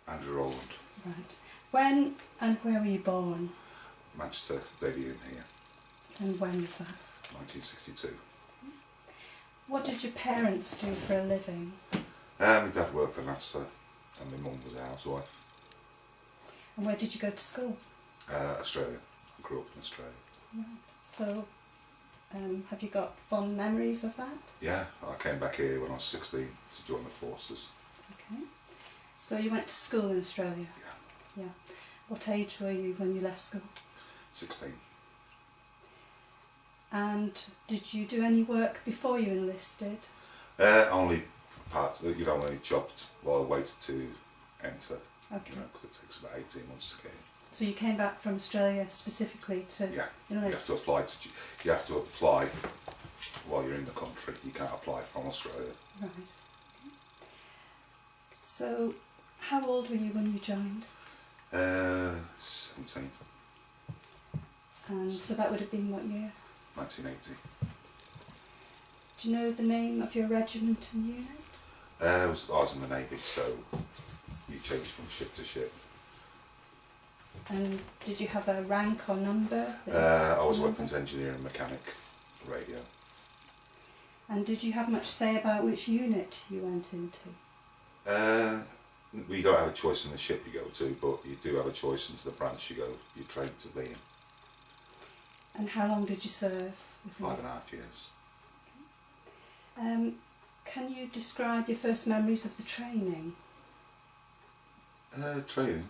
Andrew Rowland. Right. When and where were you born? Manchester, Daily Inn here. And when was that? 1962. What did your parents do for a living? My dad worked for NASA and my mum was a housewife. And where did you go to school? Australia. I grew up in Australia. Right. So, have you got fond memories of that? Yeah, I came back here when I was 16 to join the forces. Okay. So you went to school in Australia? Yeah. Yeah. What age were you when you left school? 16. And did you do any work before you enlisted? Only part, only jobbed while I waited to enter. Okay. Because it takes about 18 months to get in. So you came back from Australia specifically to enlist? You have to apply while you're in the country. You can't apply from Australia. Right. So, how old were you when you joined? 17. And so that would have been what year? 1980. Do you know the name of your regiment and unit? I was in the Navy, so you change from ship to ship. And did you have a rank or number? I was a weapons engineer and mechanic, radio. And did you have much say about which unit you went into? You don't have a choice in the ship you go to, but you do have a choice into the branch you're trained to be in. And how long did you serve? 5.5 years. Can you describe your first memories of the training? Training?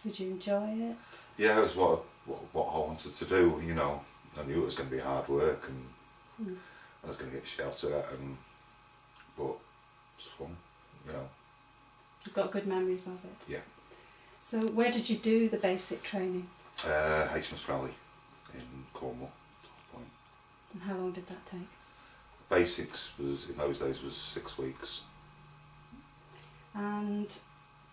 Did you enjoy it? Yeah, it was what I wanted to do, I knew it was going to be hard work and I was going to get shouted at, but it was fun, You've got good memories of it? Yeah. So where did you do the basic training? HMS Raleigh in Cornwall. And how long did that take? Basics in those days was 6 weeks. And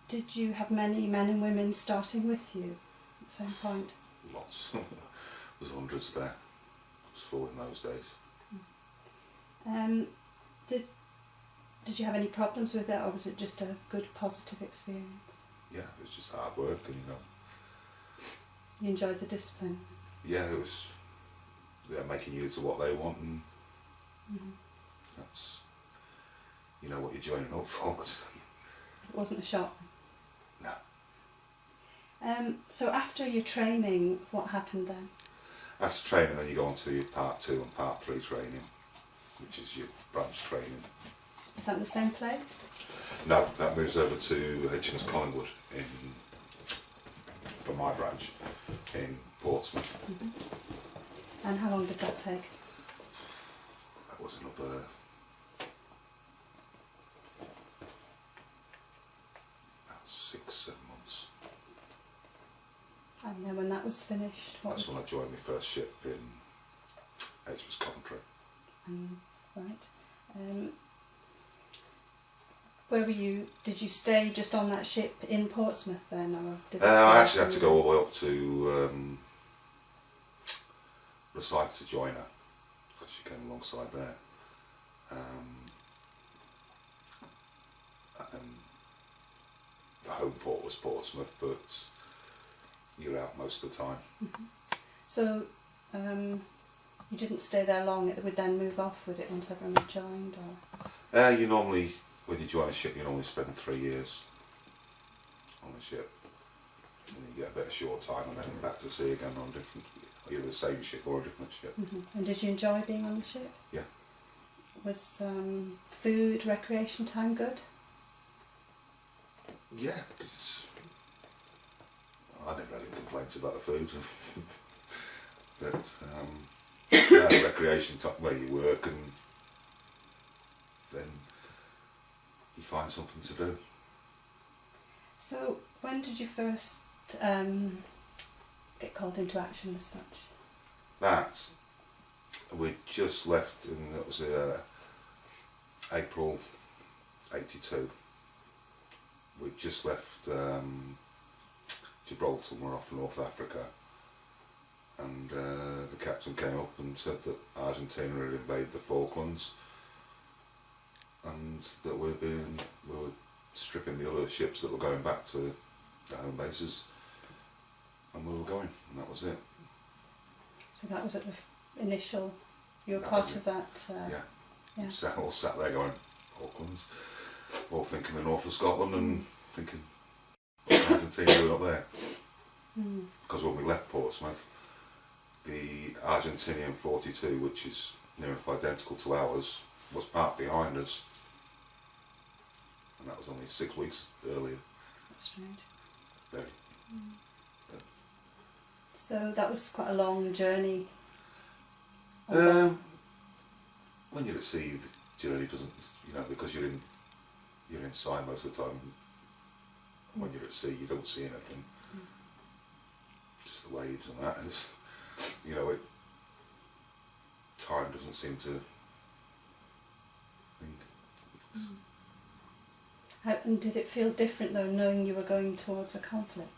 did you have many men and women starting with you at the same point? Lots. There was hundreds there. It was full in those days. Did you have any problems with it, or was it just a good positive experience? Yeah, it was just hard work, and You enjoyed the discipline? Yeah, it was. They're making you to what they want, and that's what you're joining up for. It wasn't a shock? No. So after your training, what happened then? After training, then you go on to your Part 2 and Part 3 training, which is your branch training. Is that the same place? No, that moves over to HMS Collingwood for my branch in Portsmouth. And how long did that take? That was another 6-7 months. And then when that was finished, that's when I joined my first ship in HMS Coventry. Right. Where were you? Did you stay just on that ship in Portsmouth then, or did I actually had to go all the way up to Rosyth to join her because she came alongside there. And the home port was Portsmouth, but you're out most of the time. So you didn't stay there long. It would then move off, would it, once everyone had joined, or? You normally, when you join a ship, you normally spend 3 years on the ship, and then you get a bit of short time, and then back to sea again on either the same ship or a different ship. And did you enjoy being on the ship? Yeah. Was food, recreation time good? Yeah, I never had any complaints about the food. But recreation time where you work, and then you find something to do. So when did you first get called into action as such? That we just left, and it was April '82. We just left Gibraltar, we're off North Africa, and the captain came up and said that Argentina had invaded the Falklands and that we were stripping the other ships that were going back to their home bases, and we were going, and that was it. So that was at the initial. You were That part was of that. Yeah. Yeah. All sat there going, Falklands, all thinking the north of Scotland and thinking, what's Argentina doing up there? Mm. Because when we left Portsmouth, the Argentinian 42, which is near enough identical to ours, was parked behind us, and that was only 6 weeks earlier. That's strange. Very. So that was quite a long journey. When you're at sea, the journey doesn't, because you're inside most of the time. When you're at sea, you don't see anything. Just the waves and that. Time doesn't seem to think. And did it feel different though, knowing you were going towards a conflict?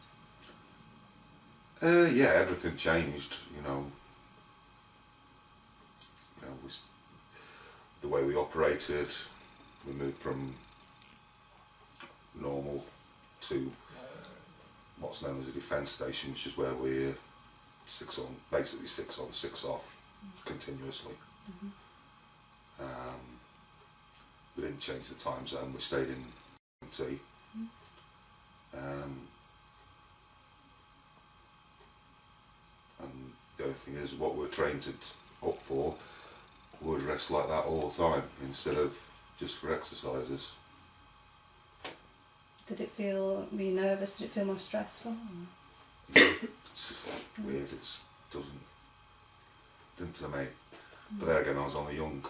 Yeah, everything changed. The way we operated, we moved from normal to what's known as a defence station, which is where we're basically 6 on, 6 off, continuously. We didn't change the time zone, we stayed in T. And the other thing is, what we're trained up for, we're dressed like that all the time, instead of just for exercises. Were you nervous? Did it feel more stressful? It's weird, didn't to me. But then again, I was only young,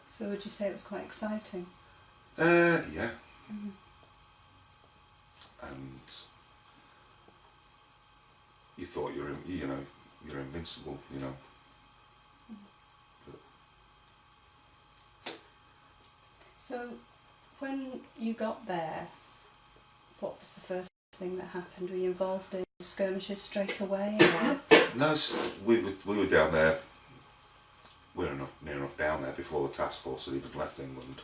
So would you say it was quite exciting? Yeah. And you thought you're invincible, So when you got there, what was the first thing that happened? Were you involved in skirmishes straight away? Or? No, we were down there. We were near enough down there before the task force had even left England.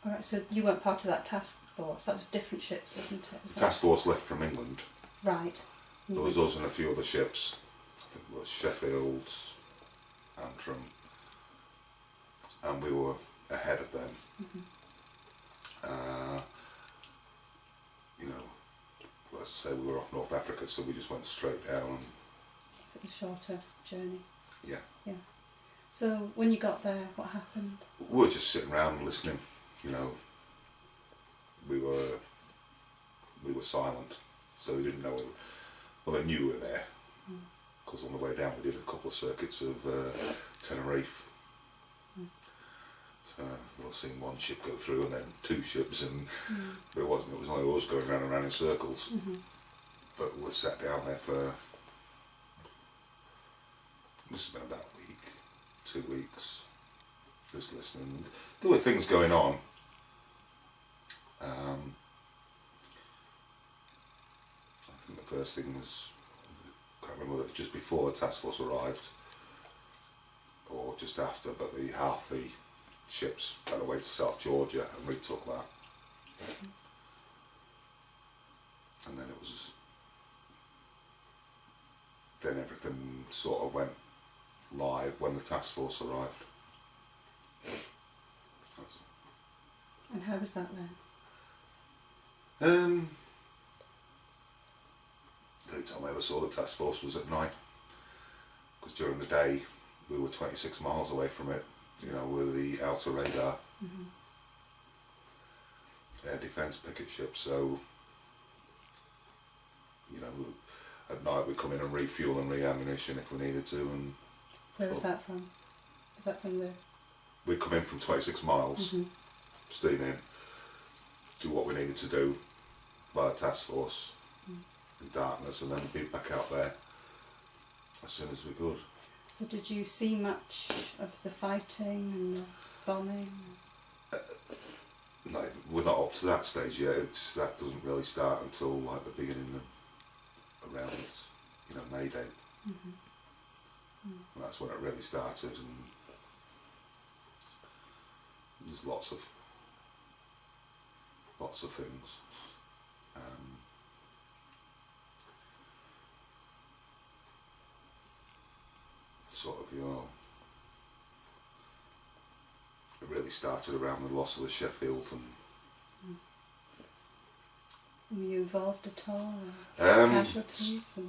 Alright, so you weren't part of that task force. That was different ships, wasn't it? The task force left from England. Right. There was us and a few other ships. I think it was Sheffield, Antrim, and we were ahead of them. As I say, we were off North Africa, so we just went straight down. So it was a shorter journey. Yeah. Yeah. So when you got there, what happened? We were just sitting around listening. We were silent, so they didn't know. Well, they knew we were there, because on the way down we did a couple of circuits of Tenerife. So we'll seen one ship go through and then 2 ships, but it wasn't. It was only us going round and round in circles. But we sat down there for, must have been about a week, 2 weeks, just listening. There were things going on. I think the first thing was, I can't remember whether it was just before the task force arrived or just after, but half the ships ran away to South Georgia and retook that. And then everything sort of went live when the task force arrived. And how was that then? The only time I ever saw the task force was at night, because during the day we were 26 miles away from it, with the outer radar air defence picket ship. So, at night we'd come in and refuel and re-ammunition if we needed to. And where was that from? Was that from the? We'd come in from 26 miles, steam in, do what we needed to do by the task force in darkness, and then be back out there as soon as we could. So did you see much of the fighting and the bombing? No, we're not up to that stage yet. That doesn't really start until like the beginning of around May Day. And that's when it really started. And there's lots of things. Sort of, it really started around the loss of the Sheffield, and were you involved at all? Casualties?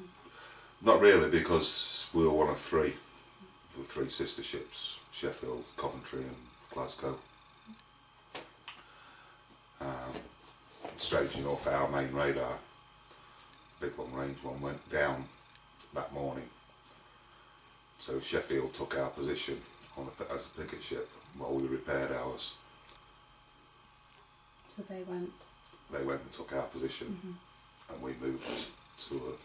Not really, because we were one of three. There were three sister ships: Sheffield, Coventry, and Glasgow. Strangely enough, our main radar, big long range one, went down that morning. So Sheffield took our position as a picket ship while we repaired ours. So they went? They went and took our position, and we moved to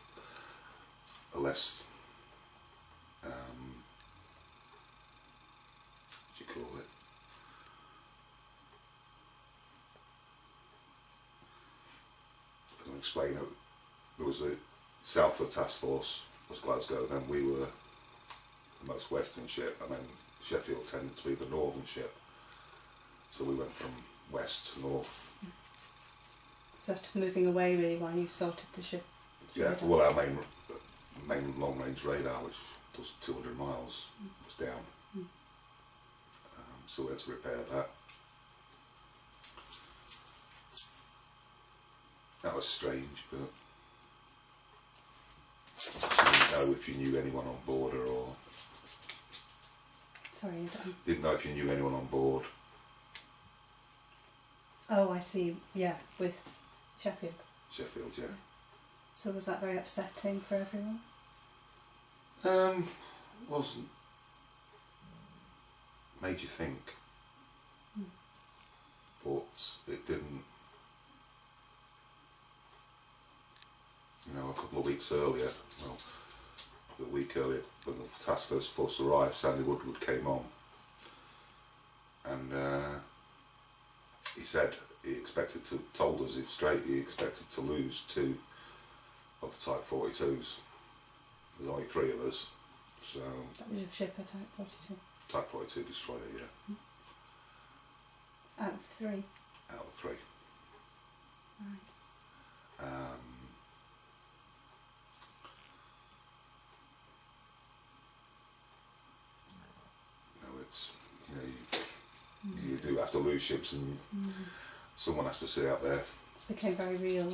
a less, what do you call it? I can explain it. There was the south of the task force was Glasgow, then we were the most western ship, and then Sheffield tended to be the northern ship. So we went from west to north. So that moving away really while you sorted the ship? Yeah, well, our main long range radar, which was 200 miles, was down. So we had to repair that. That was strange, but I didn't know if you knew anyone on board or... Sorry, I don't... Didn't know if you knew anyone on board. Oh, I see, yeah, with Sheffield. Sheffield, yeah. So was that very upsetting for everyone? Wasn't. Made you think. But it didn't. A couple of weeks earlier, well, a week earlier, when the task force arrived, Sandy Woodward came on, and he said told us he expected to lose 2 of the Type 42s. There's only 3 of us, so... That was your ship, a Type 42? Type 42 destroyer, yeah. Out of 3? Out of 3. Right. It's, you do have to lose ships, and someone has to sit out there. It became very real.